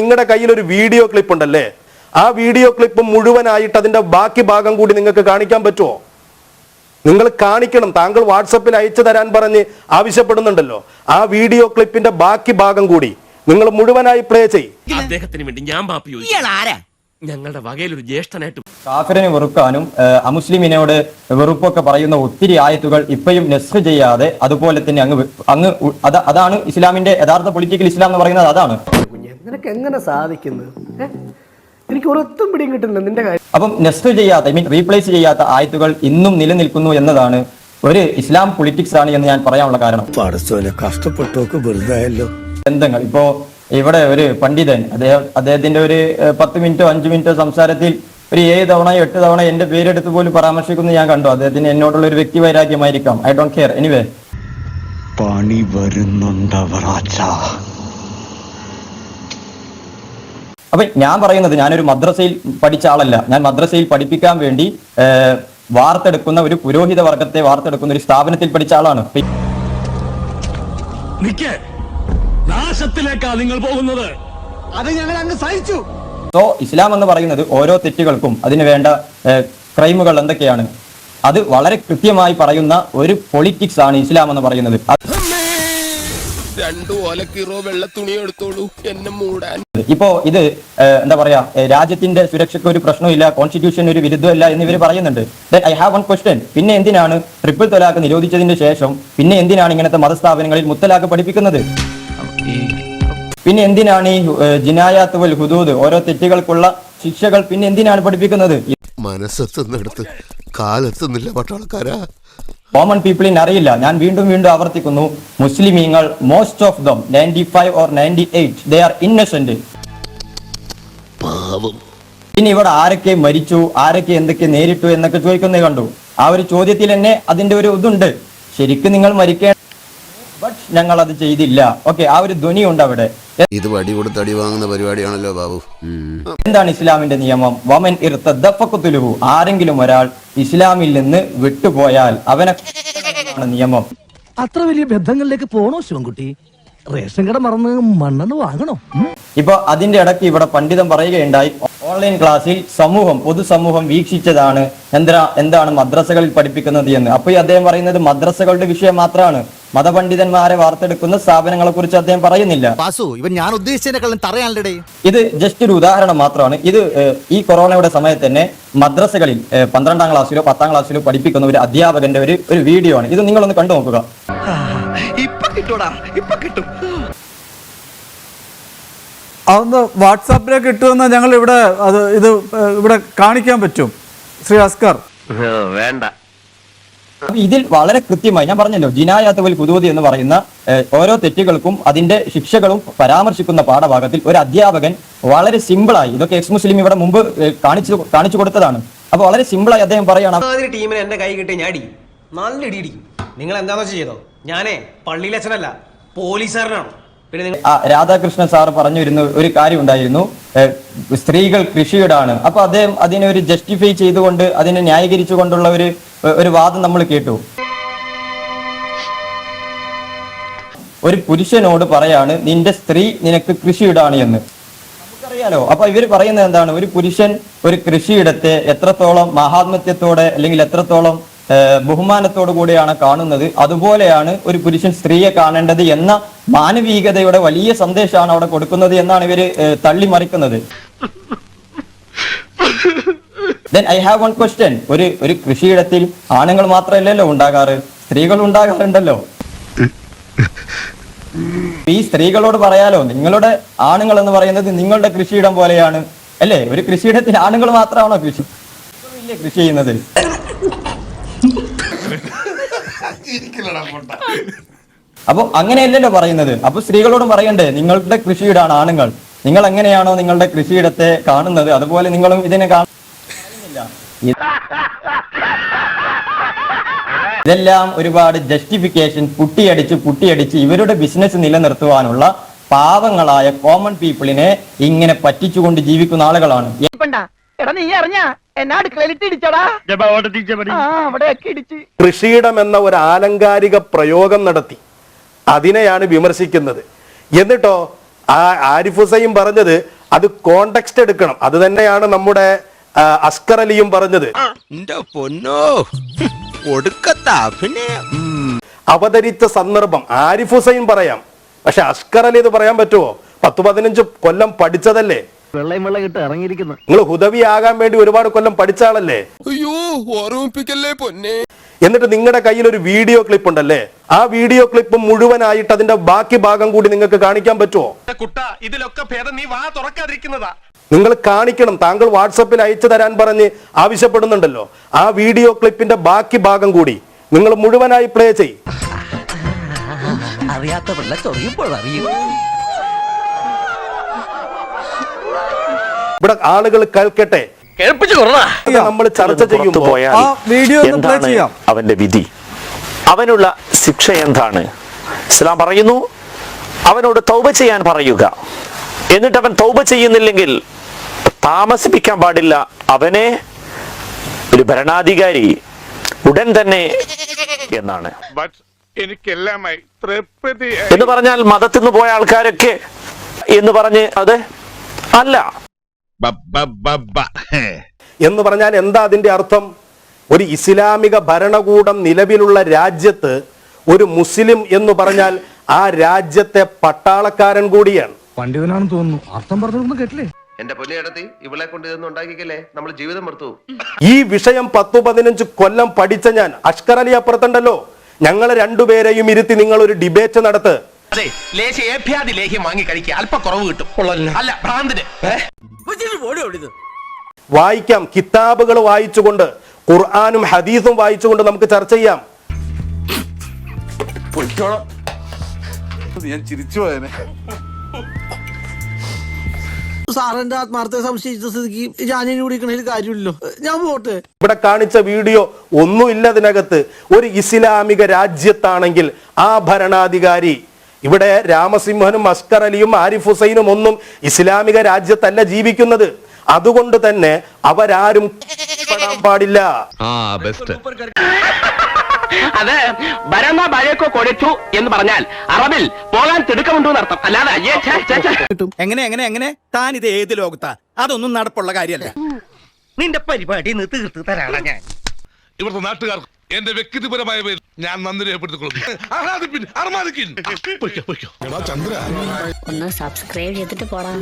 നിങ്ങളുടെ കയ്യിൽ ഒരു വീഡിയോ ക്ലിപ്പ് ഉണ്ടല്ലേ, ആ വീഡിയോ ക്ലിപ്പ് മുഴുവനായിട്ട് അതിന്റെ ബാക്കി ഭാഗം കൂടി നിങ്ങൾക്ക് കാണിക്കാൻ പറ്റുമോ? നിങ്ങൾ കാണിക്കണം. താങ്കൾ വാട്സപ്പിൽ അയച്ചു തരാൻ പറഞ്ഞ് ആവശ്യപ്പെടുന്നുണ്ടല്ലോ, ആ വീഡിയോ ക്ലിപ്പിന്റെ ബാക്കി ഭാഗം കൂടി നിങ്ങൾ മുഴുവനായി പ്ലേ ചെയ്യും. അദ്ദേഹത്തിന് വേണ്ടി ഞാൻ ഞങ്ങളുടെ വകയിലൊരു ജ്യേഷ്ഠനായിട്ട് കാഫിറിനെ വെറുക്കാനും അമുസ്ലിമിനോട് വെറുപ്പൊക്കെ പറയുന്ന ഒത്തിരി ആയത്തുകൾ ഇപ്പോഴും നെസ്ഖ് ചെയ്യാതെ അതുപോലെ തന്നെ അങ്ങ് അതാണ് ഇസ്ലാമിന്റെ യഥാർത്ഥ പൊളിറ്റിക്കൽ ഇസ്ലാം എന്ന് പറയുന്നത്. അതാണ് നിനക്ക് എങ്ങനെ സാധിക്കുന്നത്? എനിക്ക് ഒരൊത്തും പിടിയും കിട്ടുന്നില്ല നിന്റെ കാര്യം. അപ്പം നെസ്ഖ് ചെയ്യാത്ത, ഐ മീൻ റീപ്ലേസ് ചെയ്യാത്ത ആയത്തുകൾ ഇന്നും നിലനിൽക്കുന്നു എന്നതാണ് ഒരു ഇസ്ലാം പൊളിറ്റിക്സ് ആണ് എന്ന് ഞാൻ പറയാനുള്ള കാരണം. കഷ്ടപ്പെട്ടോക്ക് വെറുതായല്ലോ. ബന്ധങ്ങൾ ഇപ്പോ ഇവിടെ ഒരു പണ്ഡിതൻ അദ്ദേഹത്തിന്റെ ഒരു 10 മിനിറ്റോ 5 മിനിറ്റോ സംസാരത്തിൽ ഒരു 7 തവണയോ 8 തവണ എന്റെ പേരെടുത്ത് പോലും പരാമർശിക്കുന്നത് ഞാൻ കണ്ടു. അദ്ദേഹത്തിന് എന്നോടുള്ള ഒരു വ്യക്തി വൈരാഗ്യമായിരിക്കാം. I don't care. എനിവേ, പണി വരുന്നുണ്ടവർ. അപ്പൊ ഞാൻ പറയുന്നത്, ഞാനൊരു മദ്രസയിൽ പഠിച്ച ആളല്ല. ഞാൻ മദ്രസയിൽ പഠിപ്പിക്കാൻ വേണ്ടി വാർത്തെടുക്കുന്ന ഒരു പുരോഹിത വർഗത്തെ വാർത്തെടുക്കുന്ന ഒരു സ്ഥാപനത്തിൽ പഠിച്ച ആളാണ്. നാശത്തിലേക്കാ നിങ്ങൾ പോകുന്നത്. അത് ഞങ്ങൾ അങ്ങ് സഹിച്ചു. സോ ഇസ്ലാം എന്ന് പറയുന്നത് ഓരോ തെറ്റുകൾക്കും അതിന് വേണ്ട ക്രൈമുകൾ എന്തൊക്കെയാണ് അത് വളരെ കൃത്യമായി പറയുന്ന ഒരു പൊളിറ്റിക്സ് ആണ് ഇസ്ലാം എന്ന് പറയുന്നത്. ഇപ്പോ ഇത് എന്താ പറയാ, രാജ്യത്തിന്റെ സുരക്ഷയ്ക്ക് ഒരു പ്രശ്നമില്ല, കോൺസ്റ്റിറ്റ്യൂഷൻ ഒരു വിരുദ്ധമല്ല എന്നിവർ പറയുന്നുണ്ട്. I have one question. പിന്നെ എന്തിനാണ് ട്രിപ്പിൾ തൊലാഖ് നിരോധിച്ചതിന് ശേഷം പിന്നെ എന്തിനാണ് ഇങ്ങനത്തെ മതസ്ഥാപനങ്ങളിൽ മുത്തലാഖ് പഠിപ്പിക്കുന്നത്? പിന്നെ എന്തിനാണ് ഈ ജിനായാത്ത് വൽ ഹുദൂദ്, ഓരോ തെറ്റുകൾക്കുള്ള ശിക്ഷകൾ പിന്നെ എന്തിനാണ് പഠിപ്പിക്കുന്നത്? മനസ്സെത്തുന്നിടത്ത് കാലെത്തുന്നില്ല പട്ടാളക്കാരാ. കോമൺ പീപ്പിളിന് അറിയില്ല. ഞാൻ വീണ്ടും വീണ്ടും ആവർത്തിക്കുന്നു, മുസ്ലിമീങ്ങൾ most of them 95 or 98 they are Innocent. പിന്നെ ഇവിടെ ആരൊക്കെ മരിച്ചു, ആരൊക്കെ എന്തൊക്കെ നേരിട്ടു എന്നൊക്കെ ചോദിക്കുന്നത് കണ്ടു. ആ ഒരു ചോദ്യത്തിൽ തന്നെ അതിന്റെ ഒരു ഇതുണ്ട്. ശരിക്കും നിങ്ങൾ മരിക്കേണ്ട, ബട്ട് ഞങ്ങൾ അത് ചെയ്തില്ല. ഓക്കെ, ആ ഒരു ധ്വനി ഉണ്ട് അവിടെ. ഇത് വടി കൊടുത്ത് അടി വാങ്ങുന്ന പരിപാടിയാണല്ലോ ബാബു. എന്താണ് ഇസ്ലാമിന്റെ നിയമം? വമൻ ഇർതദ്ദ ഫഖ്തുലുഹു. ആരെങ്കിലും ഒരാൾ ഇസ്ലാമിൽ നിന്ന് വിട്ടുപോയാൽ അവനെ നിയമം. അത്ര വലിയ ബന്ധങ്ങളിലേക്ക് പോണോ ശിവൻകുട്ടി? റേഷൻ കട മറന്ന് മണ്ണെന്ന് വാങ്ങണോ? ഇപ്പൊ അതിന്റെ ഇടയ്ക്ക് ഇവിടെ പണ്ഡിതൻ പറയുകയുണ്ടായി, ഓൺലൈൻ ക്ലാസ്സിൽ പൊതുസമൂഹം വീക്ഷിച്ചതാണ് എന്താണ് മദ്രസകളിൽ പഠിപ്പിക്കുന്നത് എന്ന്. അപ്പൊ ഈ അദ്ദേഹം പറയുന്നത് മദ്രസകളുടെ വിഷയം മാത്രമാണ്, മതപണ്ഡിതന്മാരെ വാർത്തെടുക്കുന്ന സ്ഥാപനങ്ങളെ കുറിച്ച് അദ്ദേഹം പറയുന്നില്ല. ഞാൻ ഉദ്ദേശിച്ചതിനെ ഇത് ജസ്റ്റ് ഒരു ഉദാഹരണം മാത്രമാണ്. ഇത് ഈ കൊറോണയുടെ സമയത്ത് തന്നെ മദ്രസകളിൽ 12ാം ക്ലാസ്സിലോ 10ാം ക്ലാസ്സിലോ പഠിപ്പിക്കുന്ന ഒരു അധ്യാപകന്റെ ഒരു വീഡിയോ ആണ്. ഇത് നിങ്ങളൊന്ന് കണ്ടു നോക്കുക. അതൊന്ന് വാട്സാപ്പിലേക്ക് ഇട്ടുവെന്ന് ഞങ്ങൾ ഇവിടെ കാണിക്കാൻ പറ്റും. ശ്രീ അസ്കർ, വേണ്ട. ഇതിൽ വളരെ കൃത്യമായി ഞാൻ പറഞ്ഞല്ലോ, ജിനായാത്ത് വൽ ഹുദൂദ് എന്ന് പറയുന്ന ഓരോ തെറ്റുകൾക്കും അതിന്റെ ശിക്ഷകളും പരാമർശിക്കുന്ന പാഠഭാഗത്തിൽ ഒരു അധ്യാപകൻ വളരെ സിമ്പിളായി, ഇതൊക്കെ എക്സ് മുസ്ലിം ഇവിടെ മുമ്പ് കാണിച്ചു കൊടുത്തതാണ്. അപ്പൊ വളരെ സിമ്പിളായി അദ്ദേഹം പറയാണ്, ടീമിന് എന്റെ കൈ കിട്ടി ഞാടി നല്ല ഇടിയിടിക്കും. നിങ്ങൾ എന്താണെന്ന് ചെയ്തോ? ഞാനേ പള്ളിയിലച്ഛനല്ല, പോലീസുകാരനാണ്. രാധാകൃഷ്ണൻ സാർ പറഞ്ഞിരുന്ന ഒരു കാര്യം ഉണ്ടായിരുന്നു, സ്ത്രീകൾ കൃഷിയിടാണ്. അപ്പൊ അദ്ദേഹം അതിനെ ഒരു ജസ്റ്റിഫൈ ചെയ്തുകൊണ്ട് അതിനെ ന്യായീകരിച്ചുകൊണ്ടുള്ള ഒരു വാദം നമ്മൾ കേട്ടു. ഒരു പുരുഷനോട് പറയാണ്, നിന്റെ സ്ത്രീ നിനക്ക് കൃഷിയിടാണ് എന്ന്. നമുക്കറിയാലോ. അപ്പൊ ഇവർ പറയുന്നത് എന്താണ്? ഒരു പുരുഷൻ ഒരു കൃഷിയിടത്തെ എത്രത്തോളം മഹാത്മ്യത്തോടെ അല്ലെങ്കിൽ എത്രത്തോളം ബഹുമാനത്തോടു കൂടിയാണ് കാണുന്നത്, അതുപോലെയാണ് ഒരു പുരുഷൻ സ്ത്രീയെ കാണേണ്ടത് എന്ന മാനവികതയുടെ വലിയ സന്ദേശമാണ് അവിടെ കൊടുക്കുന്നത് എന്നാണ് ഇവര് തള്ളിമറിക്കുന്നത്. Then I have one question. ഒരു കൃഷിയിടത്തിൽ ആണുങ്ങൾ മാത്രമല്ലല്ലോ ഉണ്ടാകാറ്, സ്ത്രീകൾ ഉണ്ടാകാറുണ്ടല്ലോ. ഈ സ്ത്രീകളോട് പറയാലോ, നിങ്ങളുടെ ആണുങ്ങൾ എന്ന് പറയുന്നത് നിങ്ങളുടെ കൃഷിയിടം പോലെയാണ് അല്ലേ? ഒരു കൃഷിയിടത്തിൽ ആണുങ്ങൾ മാത്രമാണോ കൃഷി ചെയ്യുന്നത്? അപ്പൊ അങ്ങനെയല്ലല്ലോ പറയുന്നത്. അപ്പൊ സ്ത്രീകളോടും പറയണ്ടേ, നിങ്ങളുടെ കൃഷിയിടാണ് ആണുങ്ങൾ, നിങ്ങൾ എങ്ങനെയാണോ നിങ്ങളുടെ കൃഷിയിടത്തെ കാണുന്നത് അതുപോലെ നിങ്ങളും ഇതിനെ കാണുന്നില്ല. ഇതെല്ലാം ഒരുപാട് ജസ്റ്റിഫിക്കേഷൻ പുട്ടിയടിച്ച് ഇവരുടെ ബിസിനസ് നിലനിർത്തുവാനുള്ള പാവങ്ങളായ കോമൺ പീപ്പിളിനെ ഇങ്ങനെ പറ്റിച്ചുകൊണ്ട് ജീവിക്കുന്ന ആളുകളാണ്. കൃഷിയിടം എന്ന ഒരു ആലങ്കാരിക പ്രയോഗം നടത്തി അതിനെയാണ് വിമർശിക്കുന്നത്. എന്നിട്ടോ ആരിഫ് ഹുസൈൻ പറഞ്ഞത് അത് കോണ്ടെക്സ്റ്റ് എടുക്കണം. അത് തന്നെയാണ് നമ്മുടെ അസ്കർ അലിയും പറഞ്ഞത്. അവതരിച്ച സന്ദർഭം ആരിഫ് ഹുസൈൻ പറയാം, പക്ഷെ അസ്കർ അലി ഇത് പറയാൻ പറ്റുമോ? 10-15 കൊല്ലം പഠിച്ചതല്ലേ. വെള്ളയും വെള്ളം ഇട്ട് ഇറങ്ങിയിരിക്കുന്നു. നിങ്ങൾ ഹുദവി ആകാൻ വേണ്ടി ഒരുപാട് കൊല്ലം പഠിച്ച ആളല്ലേ. അയ്യോ ഓർമ്മിപ്പിക്കല്ലേ പൊന്നെ. എന്നിട്ട് നിങ്ങളുടെ കയ്യിൽ ഒരു വീഡിയോ ക്ലിപ്പ് ഉണ്ടല്ലേ, ആ വീഡിയോ ക്ലിപ്പ് മുഴുവനായിട്ട് അതിന്റെ ബാക്കി ഭാഗം കൂടി നിങ്ങൾക്ക് കാണിക്കാൻ പറ്റുമോ? ഇതിലൊക്കെ ഭേദം നീ വാ തുറക്കാതിരിക്കുന്നതാ. നിങ്ങൾ കാണിക്കണം. താങ്കൾ വാട്സപ്പിൽ അയച്ചു തരാൻ പറഞ്ഞ് ആവശ്യപ്പെടുന്നുണ്ടല്ലോ, ആ വീഡിയോ ക്ലിപ്പിന്റെ ബാക്കി ഭാഗം കൂടി നിങ്ങൾ മുഴുവനായി പ്ലേ ചെയ്യും. അറിയാത്ത പിള്ള ചൊറിയുമ്പോൾ അറിയും. ഇവിടെ ആളുകൾ കേൾക്കട്ടെ. നമ്മൾ ചർച്ച ചെയ്യുമ്പോൾ ആ വീഡിയോ ഒന്ന് പ്ലേ ചെയ്യാം. അവന്റെ വിധി, അവനുള്ള ശിക്ഷ എന്താണ്? ഇസ്ലാം പറയുന്നു അവനോട് തൗബ ചെയ്യാൻ പറയുക. എന്നിട്ട് അവൻ തൗബ ചെയ്യുന്നില്ലെങ്കിൽ താമസിപ്പിക്കാൻ പാടില്ല അവനെ ഒരു ഭരണാധികാരി ഉടൻ തന്നെ എന്നാണ്. എന്ന് പറഞ്ഞാൽ മതത്തിൽ നിന്ന് പോയ ആൾക്കാരൊക്കെ എന്ന് പറഞ്ഞ് അത് അല്ല. എന്ന് പറഞ്ഞാൽ എന്താ അതിന്റെ അർത്ഥം? ഒരു ഇസ്ലാമിക ഭരണകൂടം നിലവിലുള്ള രാജ്യത്ത് ഒരു മുസ്ലിം എന്ന് പറഞ്ഞാൽ ആ രാജ്യത്തെ പട്ടാളക്കാരൻ കൂടിയാണ്. പണ്ഡിതനാണെന്ന് തോന്നുന്നു. അർത്ഥം പറഞ്ഞു കേട്ടില്ലേ? എന്റെ പൊന്നിടത്തി ഇവളെ കൊണ്ട് ഇതൊന്നും ഉണ്ടാക്കിക്കല്ലേ, നമ്മൾ ജീവിതം മറുത്തു. ഈ വിഷയം 10-15 കൊല്ലം പഠിച്ച ഞാൻ, അസ്കർ അലി അപ്പുറത്തുണ്ടല്ലോ, ഞങ്ങളെ രണ്ടുപേരെയും ഇരുത്തി നിങ്ങൾ ഒരു ഡിബേറ്റ് നടത്ത്. അതെ, ലേഹ്യം വാങ്ങി കഴിക്കുക, അല്പ കുറവ് കിട്ടും. അല്ല ഭ്രാന്തിന് വായിക്കാം. കിതാബുകൾ വായിച്ചുകൊണ്ട്, ഖുർആനും ഹദീസും വായിച്ചുകൊണ്ട് നമുക്ക് ചർച്ച ചെയ്യാം. ഞാൻ ചിരിച്ചു പോയനെ. സാറിന്റെ ആത്മാർത്ഥ സംശയിച്ച സ്ഥിതിക്ക് ഞാനിനി കുടിക്കണതിൽ കാര്യമില്ലല്ലോ. ഞാൻ പോട്ടെ. ഇവിടെ കാണിച്ച വീഡിയോ ഒന്നുമില്ല അതിനകത്ത്. ഒരു ഇസ്ലാമിക രാജ്യത്താണെങ്കിൽ ആ ഭരണാധികാരി, ഇവിടെ രാമസിംഹനും അസ്കർ അലിയും ആരിഫ് ഹുസൈനും ഒന്നും ഇസ്ലാമിക രാജ്യത്തല്ല ജീവിക്കുന്നത്. അതുകൊണ്ട് തന്നെ അവരാരും പെടാൻ പാടില്ല. അത് ഭരണ ഭയക്കോ കൊടുത്തു എന്ന് പറഞ്ഞാൽ അറബിൽ പോകാൻ തിടുക്കമുണ്ടോ എന്നർത്ഥം. അല്ലാതെ എങ്ങനെ താൻ ഇത് ഏത് ലോകത്താ? അതൊന്നും നടപ്പുള്ള കാര്യമല്ല. നിന്റെ പരിപാടി തീർത്ത് തരാടാ ഞാൻ. ഇവിടുത്തെ നാട്ടുകാർക്ക് എന്റെ വ്യക്തിപരമായ പേരിൽ ഞാൻ നന്ദി രേഖപ്പെടുത്തിക്കൊള്ളുന്നു. ഒന്ന് സബ്സ്ക്രൈബ് ചെയ്തിട്ട് പോടാ.